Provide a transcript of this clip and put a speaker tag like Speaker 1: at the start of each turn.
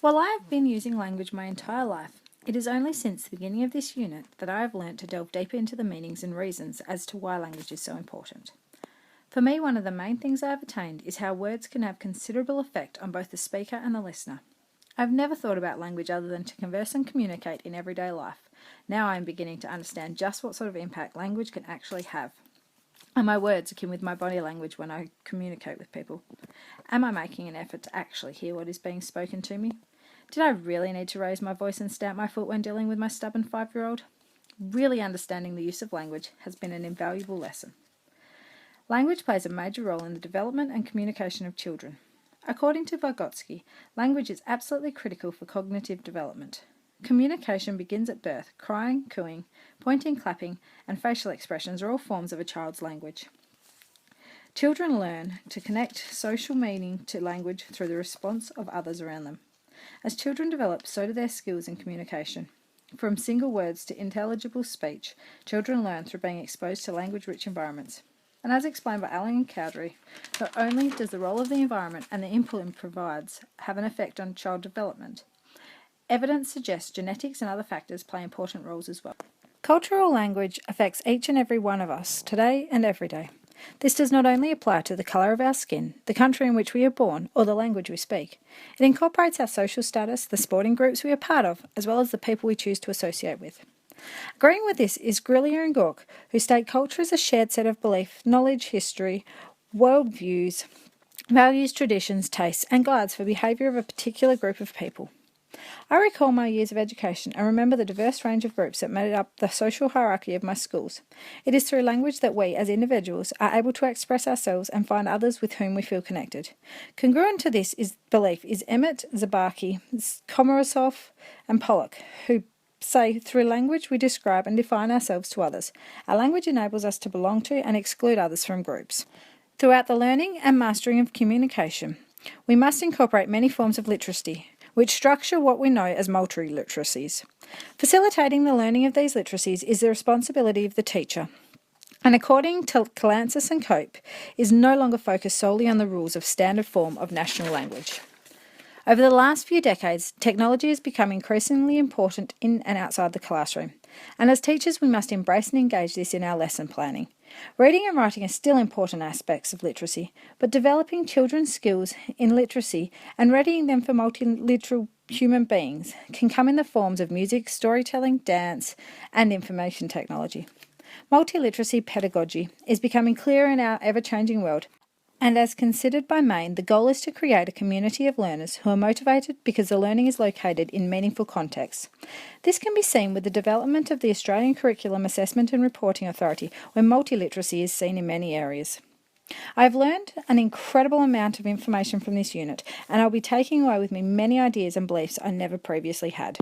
Speaker 1: While I have been using language my entire life, it is only since the beginning of this unit that I have learnt to delve deeper into the meanings and reasons as to why language is so important. For me, one of the main things I have attained is how words can have considerable effect on both the speaker and the listener. I have never thought about language other than to converse and communicate in everyday life. Now I am beginning to understand just what sort of impact language can actually have. Are my words akin with my body language when I communicate with people? Am I making an effort to actually hear what is being spoken to me? Did I really need to raise my voice and stamp my foot when dealing with my stubborn 5-year-old? Really understanding the use of language has been an invaluable lesson. Language plays a major role in the development and communication of children. According to Vygotsky, language is absolutely critical for cognitive development. Communication begins at birth. Crying, cooing, pointing, clapping, and facial expressions are all forms of a child's language. Children learn to connect social meaning to language through the response of others around them. As children develop, so do their skills in communication. From single words to intelligible speech, children learn through being exposed to language-rich environments. And as explained by Alan Cowdery, not only does the role of the environment and the input it provides have an effect on child development, evidence suggests genetics and other factors play important roles as well. Cultural language affects each and every one of us, today and every day. This does not only apply to the colour of our skin, the country in which we are born, or the language we speak. It incorporates our social status, the sporting groups we are part of, as well as the people we choose to associate with. Agreeing with this is Grillier and Gork, who state culture is a shared set of belief, knowledge, history, worldviews, values, traditions, tastes, and guides for behaviour of a particular group of people. I recall my years of education and remember the diverse range of groups that made up the social hierarchy of my schools. It is through language that we, as individuals, are able to express ourselves and find others with whom we feel connected. Congruent to this belief is Emmett, Zabaki, Komorosov, and Pollock, who say, through language we describe and define ourselves to others. Our language enables us to belong to and exclude others from groups. Throughout the learning and mastering of communication, we must incorporate many forms of literacy, which structure what we know as multi-literacies. Facilitating the learning of these literacies is the responsibility of the teacher, and according to Calantzis and Cope, is no longer focused solely on the rules of standard form of national language. Over the last few decades, technology has become increasingly important in and outside the classroom, and as teachers we must embrace and engage this in our lesson planning. Reading and writing are still important aspects of literacy, but developing children's skills in literacy and readying them for multiliteral human beings can come in the forms of music, storytelling, dance, and information technology. Multiliteracy pedagogy is becoming clearer in our ever-changing world, and as considered by Maine, the goal is to create a community of learners who are motivated because the learning is located in meaningful contexts. This can be seen with the development of the Australian Curriculum Assessment and Reporting Authority, where multiliteracy is seen in many areas. I have learned an incredible amount of information from this unit, and I'll be taking away with me many ideas and beliefs I never previously had.